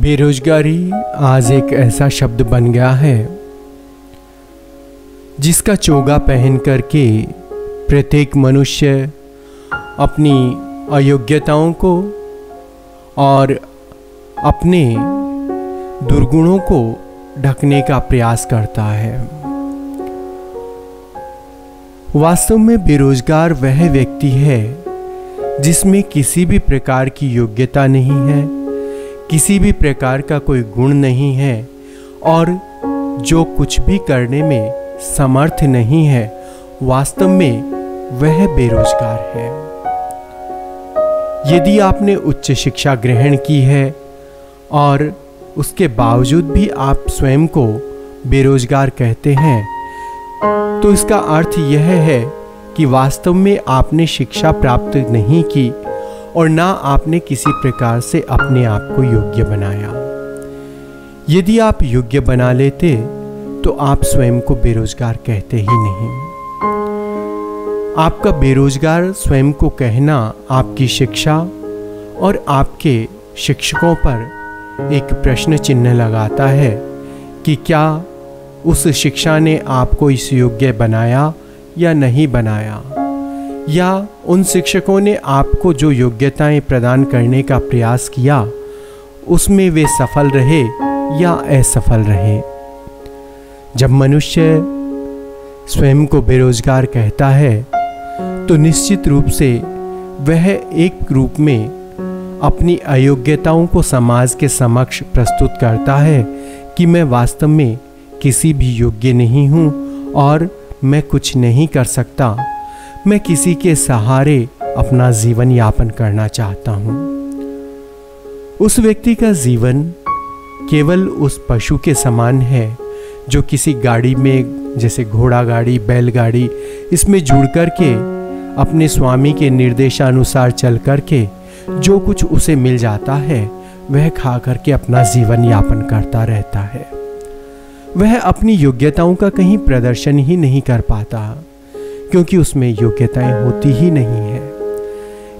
बेरोजगारी आज एक ऐसा शब्द बन गया है जिसका चोगा पहन करके प्रत्येक मनुष्य अपनी अयोग्यताओं को और अपने दुर्गुणों को ढकने का प्रयास करता है। वास्तव में बेरोजगार वह व्यक्ति है जिसमें किसी भी प्रकार की योग्यता नहीं है, किसी भी प्रकार का कोई गुण नहीं है और जो कुछ भी करने में समर्थ नहीं है, वास्तव में वह बेरोजगार है। यदि आपने उच्च शिक्षा ग्रहण की है और उसके बावजूद भी आप स्वयं को बेरोजगार कहते हैं, तो इसका अर्थ यह है कि वास्तव में आपने शिक्षा प्राप्त नहीं की और ना आपने किसी प्रकार से अपने आप को योग्य बनाया। यदि आप योग्य बना लेते तो आप स्वयं को बेरोजगार कहते ही नहीं। आपका बेरोजगार स्वयं को कहना आपकी शिक्षा और आपके शिक्षकों पर एक प्रश्न चिन्ह लगाता है कि क्या उस शिक्षा ने आपको इस योग्य बनाया या नहीं बनाया, या उन शिक्षकों ने आपको जो योग्यताएं प्रदान करने का प्रयास किया उसमें वे सफल रहे या असफल रहे। जब मनुष्य स्वयं को बेरोजगार कहता है तो निश्चित रूप से वह एक रूप में अपनी अयोग्यताओं को समाज के समक्ष प्रस्तुत करता है कि मैं वास्तव में किसी भी योग्य नहीं हूँ और मैं कुछ नहीं कर सकता, मैं किसी के सहारे अपना जीवन यापन करना चाहता हूँ। उस व्यक्ति का जीवन केवल उस पशु के समान है जो किसी गाड़ी में, जैसे घोड़ा गाड़ी, बैलगाड़ी, इसमें जुड़ करके अपने स्वामी के निर्देशानुसार चल करके जो कुछ उसे मिल जाता है वह खा करके अपना जीवन यापन करता रहता है। वह अपनी योग्यताओं का कहीं प्रदर्शन ही नहीं कर पाता क्योंकि उसमें योग्यताएं होती ही नहीं है।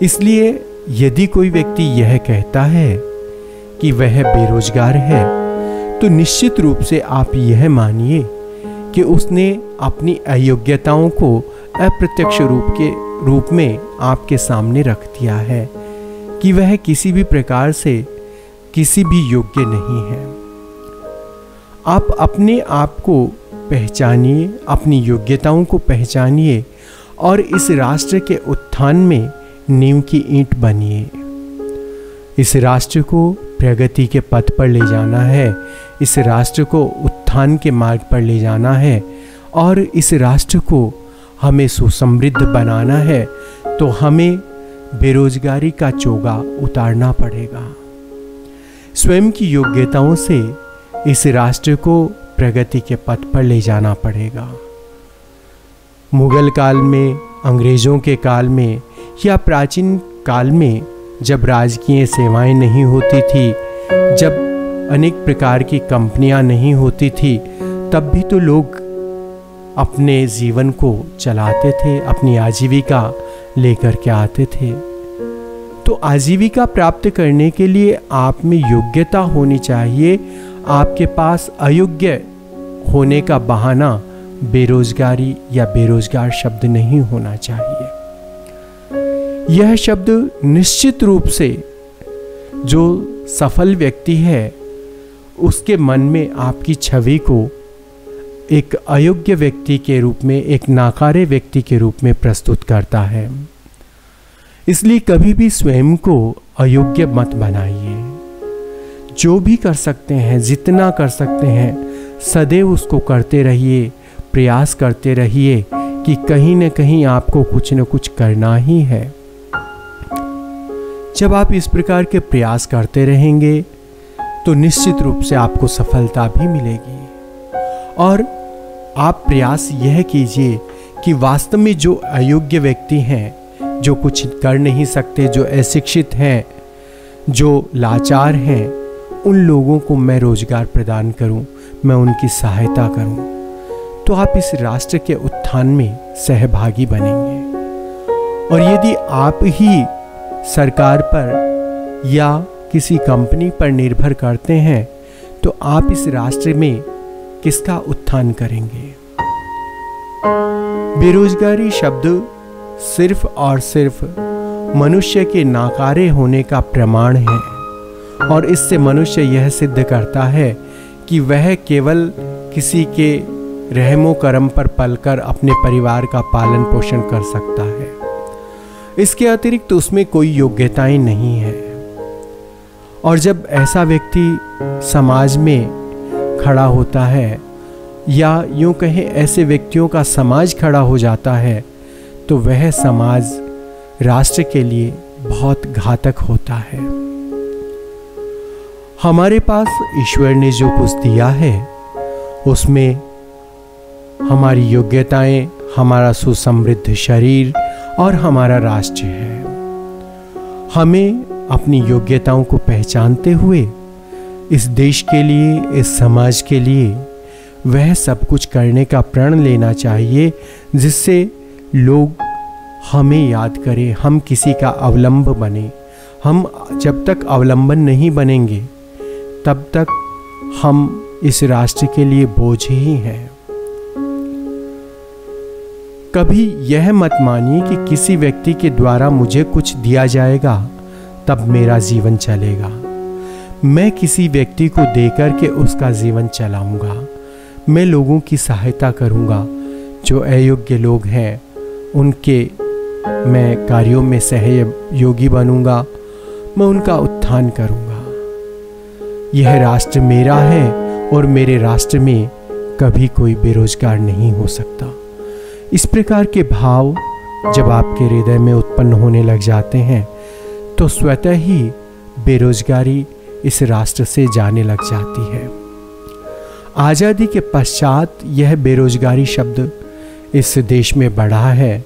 इसलिए यदि कोई व्यक्ति यह कहता है कि वह बेरोजगार है तो निश्चित रूप से आप यह मानिए कि उसने अपनी अयोग्यताओं को अप्रत्यक्ष रूप में आपके सामने रख दिया है कि वह किसी भी प्रकार से किसी भी योग्य नहीं है। आप अपने आप को पहचानिए, अपनी योग्यताओं को पहचानिए और इस राष्ट्र के उत्थान में नींव की ईंट बनिए। इस राष्ट्र को प्रगति के पथ पर ले जाना है, इस राष्ट्र को उत्थान के मार्ग पर ले जाना है और इस राष्ट्र को हमें सुसमृद्ध बनाना है, तो हमें बेरोजगारी का चोगा उतारना पड़ेगा। स्वयं की योग्यताओं से इस राष्ट्र को प्रगति के पथ पर ले जाना पड़ेगा। मुगल काल में, अंग्रेजों के काल में या प्राचीन काल में जब राजकीय सेवाएं नहीं होती थी, जब अनेक प्रकार की कंपनियां नहीं होती थी, तब भी तो लोग अपने जीवन को चलाते थे, अपनी आजीविका लेकर के आते थे। तो आजीविका प्राप्त करने के लिए आप में योग्यता होनी चाहिए। आपके पास अयोग्य होने का बहाना बेरोजगारी या बेरोजगार शब्द नहीं होना चाहिए। यह शब्द निश्चित रूप से जो सफल व्यक्ति है उसके मन में आपकी छवि को एक अयोग्य व्यक्ति के रूप में, एक नाकारे व्यक्ति के रूप में प्रस्तुत करता है। इसलिए कभी भी स्वयं को अयोग्य मत बनाइए। जो भी कर सकते हैं, जितना कर सकते हैं, सदैव उसको करते रहिए, प्रयास करते रहिए कि कहीं न कहीं आपको कुछ न कुछ करना ही है। जब आप इस प्रकार के प्रयास करते रहेंगे तो निश्चित रूप से आपको सफलता भी मिलेगी। और आप प्रयास यह कीजिए कि वास्तव में जो अयोग्य व्यक्ति हैं, जो कुछ कर नहीं सकते, जो अशिक्षित हैं, जो लाचार हैं, उन लोगों को मैं रोजगार प्रदान करूं, मैं उनकी सहायता करूं, तो आप इस राष्ट्र के उत्थान में सहभागी बनेंगे। और यदि आप ही सरकार पर या किसी कंपनी पर निर्भर करते हैं, तो आप इस राष्ट्र में किसका उत्थान करेंगे? बेरोजगारी शब्द सिर्फ और सिर्फ मनुष्य के नाकारे होने का प्रमाण है, और इससे मनुष्य यह सिद्ध करता है कि वह केवल किसी के रहमो करम पर पलकर अपने परिवार का पालन पोषण कर सकता है। इसके अतिरिक्त उसमें कोई योग्यताएं नहीं है। और जब ऐसा व्यक्ति समाज में खड़ा होता है, या यूं कहें ऐसे व्यक्तियों का समाज खड़ा हो जाता है, तो वह समाज राष्ट्र के लिए बहुत घातक होता है। हमारे पास ईश्वर ने जो कुछ दिया है उसमें हमारी योग्यताएं, हमारा सुसमृद्ध शरीर और हमारा राष्ट्र है। हमें अपनी योग्यताओं को पहचानते हुए इस देश के लिए, इस समाज के लिए वह सब कुछ करने का प्रण लेना चाहिए, जिससे लोग हमें याद करें, हम किसी का अवलंब बने। हम जब तक अवलंबन नहीं बनेंगे तब तक हम इस राष्ट्र के लिए बोझ ही हैं। कभी यह मत मानिए कि किसी व्यक्ति के द्वारा मुझे कुछ दिया जाएगा तब मेरा जीवन चलेगा। मैं किसी व्यक्ति को देकर के उसका जीवन चलाऊंगा। मैं लोगों की सहायता करूंगा। जो अयोग्य लोग हैं उनके मैं कार्यों में सहयोगी बनूंगा। मैं उनका उत्थान करूंगा। यह राष्ट्र मेरा है और मेरे राष्ट्र में कभी कोई बेरोजगार नहीं हो सकता। इस प्रकार के भाव जब आपके हृदय में उत्पन्न होने लग जाते हैं तो स्वतः ही बेरोजगारी इस राष्ट्र से जाने लग जाती है। आज़ादी के पश्चात यह बेरोजगारी शब्द इस देश में बढ़ा है,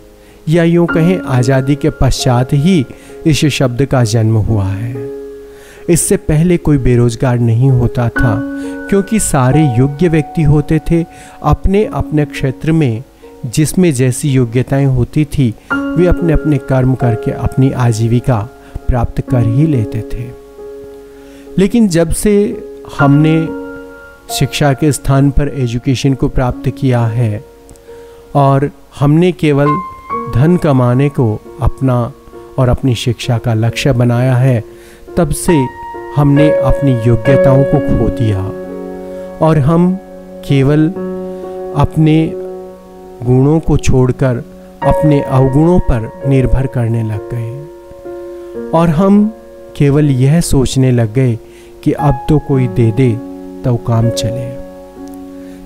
या यूं कहें आज़ादी के पश्चात ही इस शब्द का जन्म हुआ है। इससे पहले कोई बेरोजगार नहीं होता था, क्योंकि सारे योग्य व्यक्ति होते थे। अपने अपने क्षेत्र में जिसमें जैसी योग्यताएं होती थी वे अपने अपने कर्म करके अपनी आजीविका प्राप्त कर ही लेते थे। लेकिन जब से हमने शिक्षा के स्थान पर एजुकेशन को प्राप्त किया है और हमने केवल धन कमाने को अपना और अपनी शिक्षा का लक्ष्य बनाया है, तब से हमने अपनी योग्यताओं को खो दिया और हम केवल अपने गुणों को छोड़कर अपने अवगुणों पर निर्भर करने लग गए। और हम केवल यह सोचने लग गए कि अब तो कोई दे दे तो काम चले।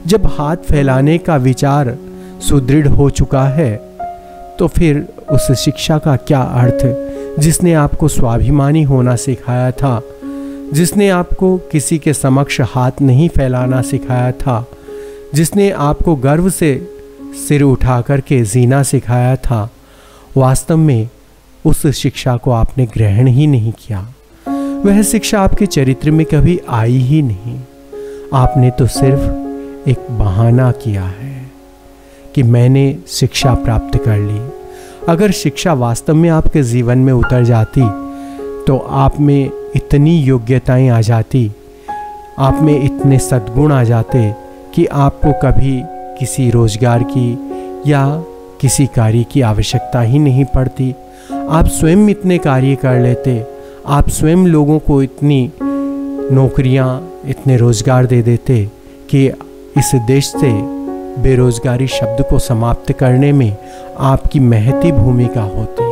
जब हाथ फैलाने का विचार सुदृढ़ हो चुका है तो फिर उस शिक्षा का क्या अर्थ, जिसने आपको स्वाभिमानी होना सिखाया था, जिसने आपको किसी के समक्ष हाथ नहीं फैलाना सिखाया था, जिसने आपको गर्व से सिर उठा करके जीना सिखाया था, वास्तव में उस शिक्षा को आपने ग्रहण ही नहीं किया। वह शिक्षा आपके चरित्र में कभी आई ही नहीं। आपने तो सिर्फ एक बहाना किया है कि मैंने शिक्षा प्राप्त कर ली। अगर शिक्षा वास्तव में आपके जीवन में उतर जाती तो आप में इतनी योग्यताएं आ जाती, आप में इतने सद्गुण आ जाते कि आपको कभी किसी रोजगार की या किसी कार्य की आवश्यकता ही नहीं पड़ती। आप स्वयं इतने कार्य कर लेते, आप स्वयं लोगों को इतनी नौकरियां, इतने रोजगार दे देते कि इस देश से बेरोजगारी शब्द को समाप्त करने में आपकी महती भूमिका होती।